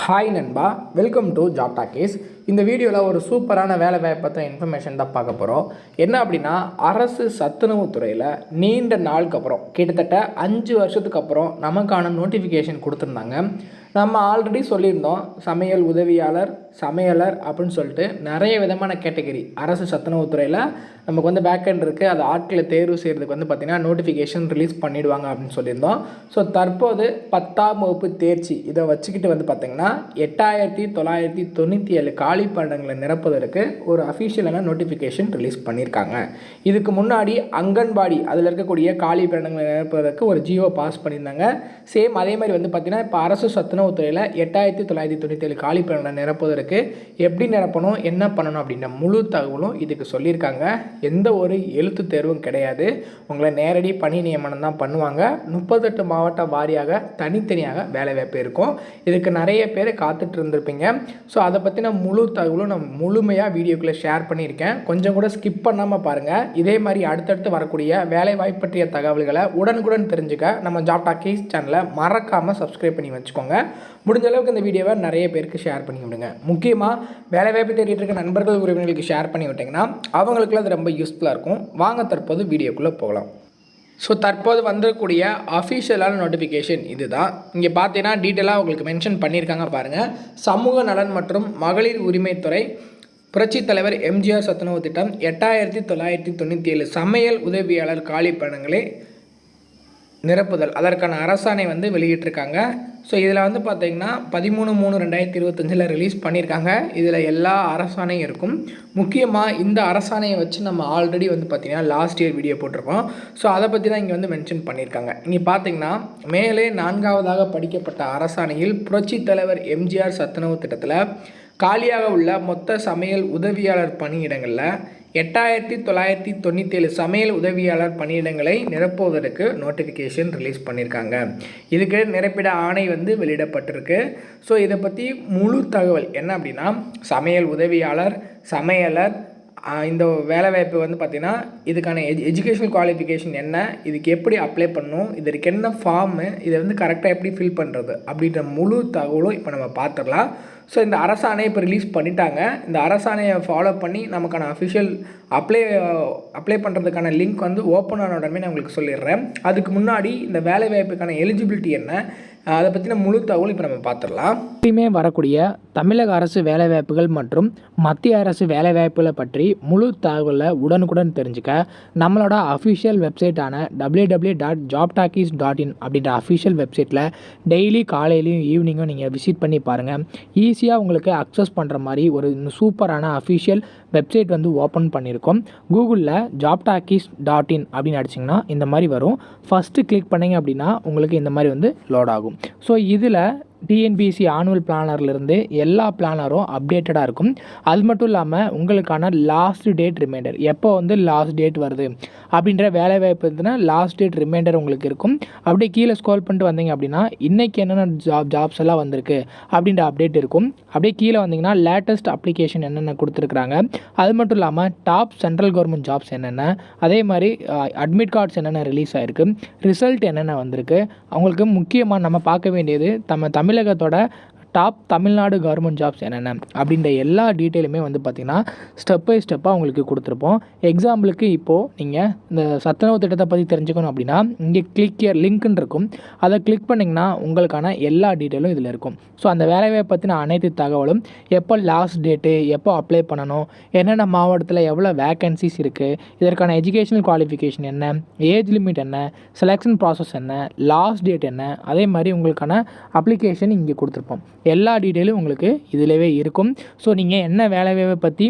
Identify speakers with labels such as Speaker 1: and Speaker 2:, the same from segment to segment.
Speaker 1: Hi நண்பா, welcome to job talkies. இந்த வீடியோவில் ஒரு சூப்பரான வேலை வாய்ப்பு பற்றின இன்ஃபர்மேஷன் தான் பார்க்க போகிறோம். என்ன அப்படின்னா, அரசு சத்துணவுத் துறையில் நீண்ட நாளுக்கு அப்புறம் கிட்டத்தட்ட 5 வருஷத்துக்கு அப்புறம் நமக்கான நோட்டிஃபிகேஷன் கொடுத்துருந்தாங்க. நம்ம ஆல்ரெடி சொல்லியிருந்தோம், சமையல் உதவியாளர், சமையலர் அப்படின்னு சொல்லிட்டு நிறைய விதமான கேட்டகரி அரசு சத்துணவுத் துறையில் நமக்கு வந்து பேக்கெண்ட் இருக்குது. அது ஆட்களை தேர்வு செய்கிறதுக்கு வந்து பார்த்திங்கன்னா நோட்டிஃபிகேஷன் ரிலீஸ் பண்ணிவிடுவாங்க அப்படின்னு சொல்லியிருந்தோம். ஸோ தற்போது 10ஆம் வகுப்பு தேர்ச்சி இதை வச்சுக்கிட்டு வந்து பார்த்திங்கன்னா 8997 காலி பணியிடங்களை நிரப்புவதற்கு ஒரு அஃபிஷியலான நோட்டிஃபிகேஷன் ரிலீஸ் பண்ணியிருக்காங்க. இதுக்கு முன்னாடி அங்கன்வாடி அதில் இருக்கக்கூடிய காலி பணியிடங்களை நிரப்புவதற்கு ஒரு ஜியோ பாஸ் பண்ணியிருந்தாங்க. சேம் அதே மாதிரி வந்து பார்த்திங்கன்னா இப்போ அரசு சத்துணவுத் துறையில் 8997 காலி பணியிடங்களை நிரப்புவதற்கு எப்படி நிரப்பணும், என்ன பண்ணணும் அப்படின்ற முழு தகவலும் இதுக்கு சொல்லியிருக்காங்க. எந்த ஒரு எழுத்து தேர்வும் கிடையாது. உங்களை நேரடி பணி நியமனம் தான் பண்ணுவாங்க. 38 மாவட்ட வாரியாக தனித்தனியாக வேலை வாய்ப்பு இருக்கும். இதுக்கு நிறைய பேர் காத்துட்டு இருந்திருப்பீங்க. ஸோ அதை பற்றின முழு தகவலும் நான் முழுமையாக வீடியோக்குள்ளே ஷேர் பண்ணியிருக்கேன். கொஞ்சம் கூட ஸ்கிப் பண்ணாமல் பாருங்கள். இதே மாதிரி அடுத்தடுத்து வரக்கூடிய வேலை வாய்ப்பு பற்றிய தகவல்களை உடனுக்குடன் தெரிஞ்சுக்க நம்ம ஜாப் டாக்கீஸ் சேனலை மறக்காமல் சப்ஸ்கிரைப் பண்ணி வச்சுக்கோங்க. முடிஞ்ச அளவுக்கு இந்த வீடியோவை நிறைய பேருக்கு ஷேர் பண்ணி விடுங்க. முக்கியமாக வேலைவாய்ப்பு தேடிட்டு இருக்க நண்பர்கள் உறவினர்களுக்கு ஷேர் பண்ணி விட்டிங்கன்னா அவங்களுக்குலாம் அது ரொம்ப யூஸ்ஃபுல்லாக இருக்கும். வாங்க தற்போது வீடியோக்குள்ளே போகலாம். ஸோ தற்போது வந்திருக்கக்கூடிய அஃபிஷியலான நோட்டிஃபிகேஷன் இது தான். இங்கே பார்த்தீங்கன்னா டீட்டெயிலாக உங்களுக்கு மென்ஷன் பண்ணியிருக்காங்க பாருங்கள். சமூக நலன் மற்றும் மகளிர் உரிமைத்துறை புரட்சித் தலைவர் எம்ஜிஆர் சத்துணவு திட்டம் 8997 சமையல் உதவியாளர் காலி பணியிடங்களை நிரப்புதல் அதற்கான அரசாணை வந்து வெளியிட்டிருக்காங்க. ஸோ இதில் வந்து பார்த்திங்கன்னா 13/3/2025 ரிலீஸ் பண்ணியிருக்காங்க. இதில் எல்லா அரசாணையும் இருக்கும். முக்கியமாக இந்த அரசாணையை வச்சு நம்ம ஆல்ரெடி வந்து பார்த்திங்கன்னா லாஸ்ட் இயர் வீடியோ போட்டிருக்கோம். ஸோ அதை பற்றி தான் இங்கே வந்து மென்ஷன் பண்ணியிருக்காங்க. இங்கே பார்த்திங்கன்னா மேலே 4ஆவதாக படிக்கப்பட்ட அரசாணையில் புரட்சித் தலைவர் எம்ஜிஆர் சத்துணவு திட்டத்தில் காலியாக உள்ள மொத்த சமையல் உதவியாளர் பணியிடங்களில் 8997 சமையல் உதவியாளர் பணியிடங்களை நிரப்புவதற்கு நோட்டிஃபிகேஷன் ரிலீஸ் பண்ணியிருக்காங்க. இதுக்கு நிரப்பிட ஆணை வந்து வெளியிடப்பட்டிருக்கு. ஸோ இதை பற்றி முழு தகவல் என்ன அப்படின்னா, சமையல் உதவியாளர், சமையலர், இந்த வேலைவாய்ப்பு வந்து பார்த்திங்கன்னா இதுக்கான எஜுகேஷனல் குவாலிஃபிகேஷன் என்ன, இதுக்கு எப்படி அப்ளை பண்ணணும், இதற்கு என்ன ஃபார்மு, இதை வந்து கரெக்டாக எப்படி ஃபில் பண்ணுறது அப்படின்ற முழு தகவலும் இப்போ நம்ம பார்த்துடலாம். ஸோ இந்த அரசாணையை இப்போ ரிலீஸ் பண்ணிட்டாங்க. இந்த அரசாணையை ஃபாலோ பண்ணி நமக்கான அஃபிஷியல் அப்ளை பண்ணுறதுக்கான லிங்க் வந்து ஓப்பன் ஆன உடனே நான் உங்களுக்கு சொல்லிடுறேன். அதுக்கு முன்னாடி இந்த வேலைவாய்ப்புக்கான எலிஜிபிலிட்டி என்ன, அதை பற்றின முழு தகவல் இப்போ நம்ம பார்த்துடலாம். எப்பயுமே வரக்கூடிய தமிழக அரசு வேலைவாய்ப்புகள் மற்றும் மத்திய அரசு வேலைவாய்ப்புகளை பற்றி முழு தகவலை உடனுக்குடன் தெரிஞ்சுக்க நம்மளோட அஃபிஷியல் வெப்சைட்டான www.jobtalkies.in அப்படின்ற அஃபிஷியல் வெப்சைட்டில் டெய்லி காலையிலையும் ஈவினிங்கும் நீங்கள் விசிட் பண்ணி பாருங்கள். ஈஸியாக உங்களுக்கு அக்சஸ் பண்ணுற மாதிரி ஒரு சூப்பரான அஃபிஷியல் வெப்சைட் வந்து ஓப்பன் பண்ணியிருக்கோம். கூகுளில் jobtalkies.in அப்படின்னு அடிச்சிங்கன்னா இந்த மாதிரி வரும். ஃபஸ்ட்டு கிளிக் பண்ணிங்க அப்படின்னா உங்களுக்கு இந்த மாதிரி வந்து லோட் ஆகும். ஸோ இதில் டிஎன்பிஎஸ்சி ஆனுவல் பிளானர்லேருந்து எல்லா பிளானரும் அப்டேட்டடாக இருக்கும். அது மட்டும் இல்லாமல் உங்களுக்கான லாஸ்ட் டேட் ரிமைண்டர், எப்போ வந்து லாஸ்ட் டேட் வருது அப்படின்ற வேலைவாய்ப்பு இருந்துன்னா லாஸ்ட் டேட் ரிமைண்டர் உங்களுக்கு இருக்கும். அப்படியே கீழே ஸ்க்ரோல் பண்ணிட்டு வந்தீங்க அப்படின்னா இன்றைக்கி என்னென்ன ஜாப்ஸ் எல்லாம் வந்திருக்கு அப்படின்ற அப்டேட் இருக்கும். அப்படியே கீழே வந்தீங்கன்னா லேட்டஸ்ட் அப்ளிகேஷன் என்னென்ன கொடுத்துருக்குறாங்க, அது மட்டும் இல்லாமல் டாப் சென்ட்ரல் கவர்மெண்ட் ஜாப்ஸ் என்னென்ன, அதே மாதிரி அட்மிட் கார்ட்ஸ் என்னென்ன ரிலீஸ் ஆகிருக்கு, ரிசல்ட் என்னென்ன வந்திருக்கு. அவங்களுக்கு முக்கியமாக நம்ம பார்க்க வேண்டியது தமிழகத்தோட டாப் தமிழ்நாடு கவர்மெண்ட் ஜாப்ஸ் என்னென்ன அப்படின்ற எல்லா டீட்டெயிலுமே வந்து பார்த்திங்கன்னா ஸ்டெப் பை ஸ்டெப்பாக உங்களுக்கு கொடுத்துருப்போம். எக்ஸாம்பிளுக்கு இப்போது நீங்கள் இந்த சத்துணவு திட்டத்தை பற்றி தெரிஞ்சுக்கணும் அப்படின்னா இங்கே கிளிக் இயர் லிங்க்னு இருக்கும். அதை கிளிக் பண்ணிங்கன்னா உங்களுக்கான எல்லா டீட்டெயிலும் இதில் இருக்கும். ஸோ அந்த வேலைவாய்ப்பை பற்றின அனைத்து தகவலும், எப்போ லாஸ்ட் டேட்டு, எப்போ அப்ளை பண்ணணும், என்னென்ன மாவட்டத்தில் எவ்வளோ வேக்கன்சிஸ் இருக்குது, இதற்கான எஜுகேஷனல் குவாலிஃபிகேஷன் என்ன, ஏஜ் லிமிட் என்ன, செலெக்ஷன் ப்ராசஸ் என்ன, லாஸ்ட் டேட் என்ன, அதே மாதிரி உங்களுக்கான அப்ளிகேஷன் இங்கே கொடுத்துருப்போம். எல்லா டீட்டெயிலும் உங்களுக்கு இதிலவே இருக்கும். ஸோ நீங்கள் என்ன வேலைவாய்ப்பை பற்றி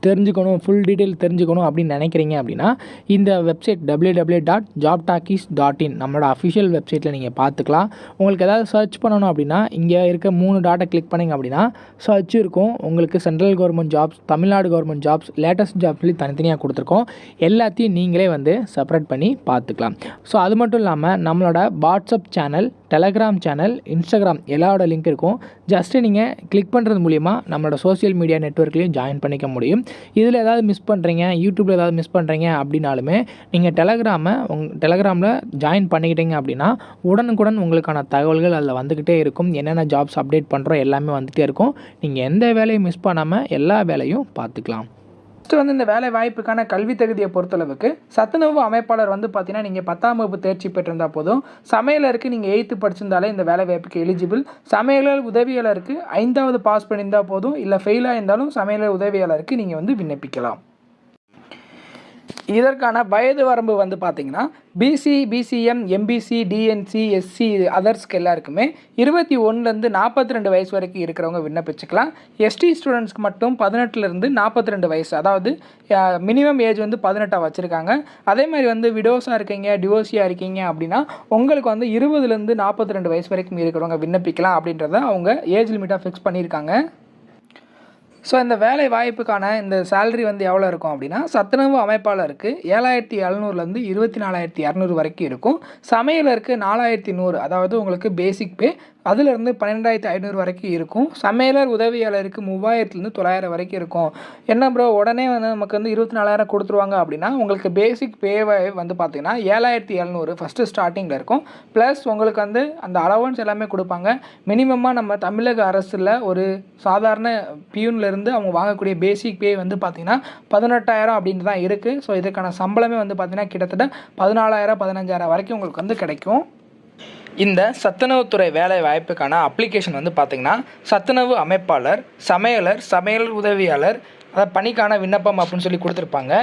Speaker 1: தெரிஞ்சுக்கணும், ஃபுல் டீட்டெயில் தெரிஞ்சுக்கணும் அப்படின்னு நினைக்கிறீங்க அப்படின்னா இந்த வெப்சைட் www.jobtalkies.in நம்மளோட அஃபிஷியல் வெப்சைட்டில் நீங்கள் பார்த்துக்கலாம். உங்களுக்கு ஏதாவது சர்ச் பண்ணணும் அப்படின்னா இங்கே இருக்க 3 டாட்டை கிளிக் பண்ணிங்க அப்படின்னா சர்ச் இருக்கும். உங்களுக்கு central government jobs, Tamil Nadu government jobs, latest jobs சொல்லி தனித்தனியாக கொடுத்துருக்கோம். எல்லாத்தையும் நீங்களே வந்து செப்பரேட் பண்ணி பார்த்துக்கலாம். ஸோ அது மட்டும் இல்லாமல் நம்மளோட WhatsApp channel, Telegram channel, Instagram எல்லாரோட லிங்க் இருக்கும். ஜஸ்ட்டு நீங்கள் கிளிக் பண்ணுறது மூலிமா நம்மளோட சோஷியல் மீடியா நெட்வொர்க்லேயும் ஜாயின் பண்ணிக்க முடியும். இதில் ஏதாவது மிஸ் பண்ணுறீங்க, யூடியூப்பில் ஏதாவது மிஸ் பண்ணுறீங்க அப்படின்னாலுமே நீங்கள் டெலகிராமில் ஜாயின் பண்ணிக்கிட்டீங்க அப்படின்னா உடனுக்குடன் உங்களுக்கான தகவல்கள் அதில் வந்துக்கிட்டே இருக்கும். என்னென்ன ஜாப்ஸ் அப்டேட் பண்ணுறோம் எல்லாமே வந்துகிட்டே இருக்கும். நீங்கள் எந்த வேலையும் மிஸ் பண்ணாமல் எல்லா வேலையும் பார்த்துக்கலாம். ஃபஸ்ட்டு வந்து இந்த வேலை வாய்ப்புக்கான கல்வி தகுதியை பொறுத்தளவுக்கு சத்துணவு அமைப்பாளர் வந்து பார்த்தீங்கன்னா நீங்கள் 10ஆம் வகுப்பு தேர்ச்சி பெற்றிருந்தால் போதும். சமையலருக்கு நீங்கள் 8th படிச்சிருந்தாலே இந்த வேலை வாய்ப்புக்கு எலிஜிபிள். சமையலர் உதவியாளருக்கு 5வது பாஸ் பண்ணியிருந்தால் போதும். இல்லை ஃபெயிலாக இருந்தாலும் சமையலர் உதவியாளருக்கு நீங்கள் வந்து விண்ணப்பிக்கலாம். இதற்கான வயது வரம்பு வந்து பார்த்திங்கன்னா BC, BCM, MBC, DNC, SC அதர்ஸ்க்கு எல்லாருக்குமே 21லேருந்து 42 வயசு வரைக்கும் இருக்கிறவங்க விண்ணப்பிச்சுக்கலாம். எஸ்டி ஸ்டூடெண்ட்ஸ்க்கு மட்டும் 18லேருந்து 42 வயசு, அதாவது மினிமம் ஏஜ் வந்து 18 வச்சுருக்காங்க. அதே மாதிரி வந்து விடோஸாக இருக்கீங்க, டிவோர்ஸியாக இருக்கீங்க அப்படின்னா உங்களுக்கு வந்து 20லேருந்து 42 வயசு வரைக்கும் இருக்கிறவங்க விண்ணப்பிக்கலாம் அப்படின்றத அவங்க ஏஜ் லிமிட்டாக ஃபிக்ஸ் பண்ணியிருக்காங்க. ஸோ இந்த வேலை வாய்ப்புக்கான இந்த சேலரி வந்து எவ்வளோ இருக்கும் அப்படின்னா சத்துணவு அமைப்பாளருக்கு 7,700லேருந்து 24,200 வரைக்கும் இருக்கும். சமையலருக்கு 4,100, அதாவது உங்களுக்கு பேசிக் பே, அதுலேருந்து 12,500 வரைக்கும் இருக்கும். சமையலர் உதவியாளருக்கு 3,000லேருந்து 900 வரைக்கும் இருக்கும். என்ன ப்ரோ உடனே வந்து நமக்கு வந்து 24,000 கொடுத்துருவாங்க அப்படின்னா உங்களுக்கு பேசிக் பேவை வந்து பார்த்திங்கன்னா 7,700 ஃபஸ்ட்டு ஸ்டார்டிங்கில் இருக்கும். ப்ளஸ் உங்களுக்கு வந்து அந்த அலவன்ஸ் எல்லாமே கொடுப்பாங்க. மினிமமாக நம்ம தமிழக அரசில் ஒரு சாதாரண பியூன்லேருந்து அவங்க வாங்கக்கூடிய பேசிக் பே வந்து பார்த்திங்கன்னா 18,000 அப்படின்ட்டு தான் இருக்குது. ஸோ இதுக்கான சம்பளமே வந்து பார்த்திங்கன்னா கிட்டத்தட்ட 14,000 15,000 வரைக்கும் உங்களுக்கு வந்து கிடைக்கும். இந்த சத்துணவுத்துறை வேலை வாய்ப்புக்கான அப்ளிகேஷன் வந்து பார்த்திங்கன்னா சத்துணவு அமைப்பாளர், சமையலர், சமையல் உதவியாளர், அதாவது பணிக்கான விண்ணப்பம் அப்படின்னு சொல்லி கொடுத்துருப்பாங்க.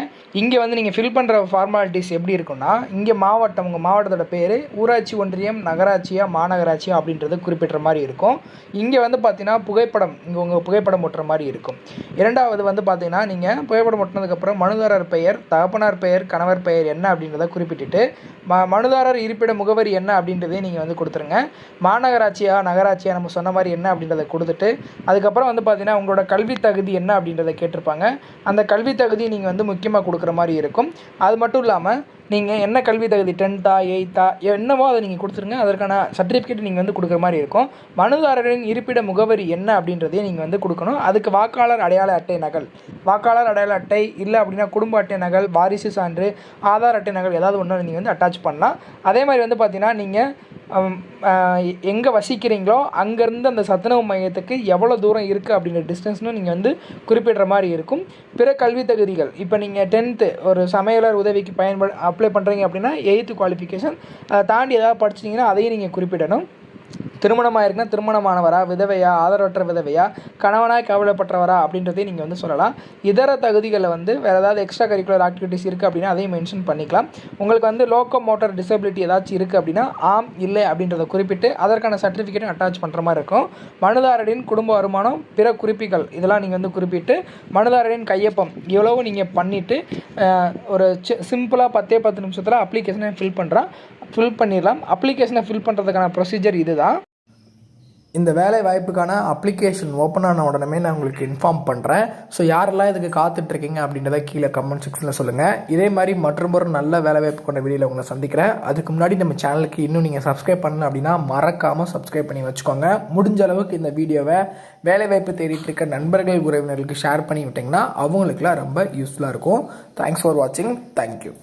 Speaker 1: இங்கே வந்து நீங்கள் ஃபில் பண்ணுற ஃபார்மாலிட்டிஸ் எப்படி இருக்குன்னா, இங்கே மாவட்டம், உங்கள் மாவட்டத்தோட பேர், ஊராட்சி ஒன்றியம், நகராட்சியா மாநகராட்சியா அப்படின்றது குறிப்பிட்ட மாதிரி இருக்கும். இங்கே வந்து பார்த்தீங்கன்னா புகைப்படம், இங்கே உங்கள் புகைப்படம் ஒட்டுற மாதிரி இருக்கும். இரண்டாவது வந்து பார்த்தீங்கன்னா நீங்கள் புகைப்படம் ஒட்டினதுக்கப்புறம் மனுதாரர் பெயர், தகப்பனார் பெயர், கணவர் பெயர் என்ன அப்படின்றத குறிப்பிட்டுட்டு மனுதாரர் இருப்பிட முகவரி என்ன அப்படின்றதையும் நீங்கள் வந்து கொடுத்துருங்க. மாநகராட்சியா நகராட்சியா நம்ம சொன்ன மாதிரி என்ன அப்படின்றத கொடுத்துட்டு அதுக்கப்புறம் வந்து பார்த்தீங்கன்னா உங்களோட கல்வி தகுதி என்ன அப்படின்றத கேட்டிருப்பாங்க. அந்த கல்வி தகுதியை நீங்கள் வந்து முக்கியமாக கொடுக்குற மாதிரி இருக்கும். அது மட்டும் இல்லாமல் நீங்கள் என்ன கல்வி தகுதி 10th 8th என்னவோ அதை நீங்கள் கொடுத்துருங்க. அதற்கான சர்டிஃபிகேட் நீங்கள் வந்து கொடுக்குற மாதிரி இருக்கும். மனுதாரரின் இருப்பிட முகவரி என்ன அப்படின்றதையும் நீங்கள் வந்து கொடுக்கணும். அதுக்கு வாக்காளர் அடையாள அட்டை நகல், வாக்காளர் அடையாள அட்டை இல்லை அப்படின்னா குடும்ப அட்டை நகல், வாரிசு சான்று, ஆதார் அட்டை நகல் ஏதாவது ஒன்று நீங்கள் வந்து அட்டாச் பண்ணலாம். அதே மாதிரி வந்து பார்த்தீங்கன்னா நீங்கள் எங்கே வசிக்கிறீங்களோ அங்கேருந்து அந்த சத்துணவு மையத்துக்கு எவ்வளோ தூரம் இருக்குது அப்படின்ற டிஸ்டன்ஸ்னு நீங்கள் வந்து குறிப்பிடுற மாதிரி இருக்கும். பிற கல்வி தகுதிகள், இப்போ நீங்கள் 10th ஒரு சமையலர் உதவிக்கு அப்ளை பண்ணுறீங்க அப்படின்னா 8th குவாலிஃபிகேஷன் தாண்டி ஏதாவது படிச்சிட்டிங்கன்னா அதையும் நீங்கள் குறிப்பிடணும். திருமணமாக இருக்குன்னா திருமணமானவரா, விதவையா, ஆதரவற்ற விதவையா, கணவனாய் கவலைப்பட்டவரா அப்படின்றதையும் நீங்கள் வந்து சொல்லலாம். இதர தகுதிகளில் வந்து வேறு ஏதாவது எக்ஸ்ட்ரா கரிக்குலர் ஆக்டிவிட்டிஸ் இருக்குது அப்படின்னா அதையும் மென்ஷன் பண்ணிக்கலாம். உங்களுக்கு வந்து லோக்கோ மோட்டார் டிசபிலிட்டி ஏதாச்சும் இருக்குது அப்படின்னா ஆம் இல்லை அப்படின்றத குறிப்பிட்டு அதற்கான சர்டிஃபிகேட்டும் அட்டாச் பண்ணுற மாதிரி இருக்கும். மனுதாரரின் குடும்ப வருமானம், பிற குறிப்புகள் இதெல்லாம் நீங்கள் வந்து குறிப்பிட்டு மனுதாரரின் கையொப்பம் இவ்வளவு நீங்கள் பண்ணிவிட்டு ஒரு சிம்பிளாக 10 நிமிஷத்தில் அப்ளிகேஷனை ஃபில் பண்ணிடலாம். அப்ளிகேஷனை ஃபில் பண்ணுறதுக்கான ப்ரொசீஜர் இதுதான். இந்த வேலை வாய்ப்புக்கான அப்ளிகேஷன் ஓப்பன் ஆன உடனே நான் உங்களுக்கு இன்ஃபார்ம் பண்ணுறேன். ஸோ யாரெல்லாம் இதுக்கு காத்துட்ருக்கீங்க அப்படின்றத கீழே கமெண்ட் செக்ஷனில் சொல்லுங்கள். இதே மாதிரி மற்றொரு நல்ல வேலை வாய்ப்பு கொண்ட வீடியோவில் உங்களை சந்திக்கிறேன். அதுக்கு முன்னாடி நம்ம சேனலுக்கு இன்னும் நீங்கள் சப்ஸ்கிரைப் பண்ணணும் அப்படின்னா மறக்காமல் சப்ஸ்கிரைப் பண்ணி வச்சுக்கோங்க. முடிஞ்ச அளவுக்கு இந்த வீடியோவை வேலைவாய்ப்பு தேடிட்டு இருக்க நண்பர்கள், உறவினர்களுக்கு ஷேர் பண்ணி விட்டிங்கன்னா அவங்களுக்குலாம் ரொம்ப யூஸ்ஃபுல்லாக இருக்கும். தேங்க்ஸ் ஃபார் வாட்சிங். தேங்க்யூ.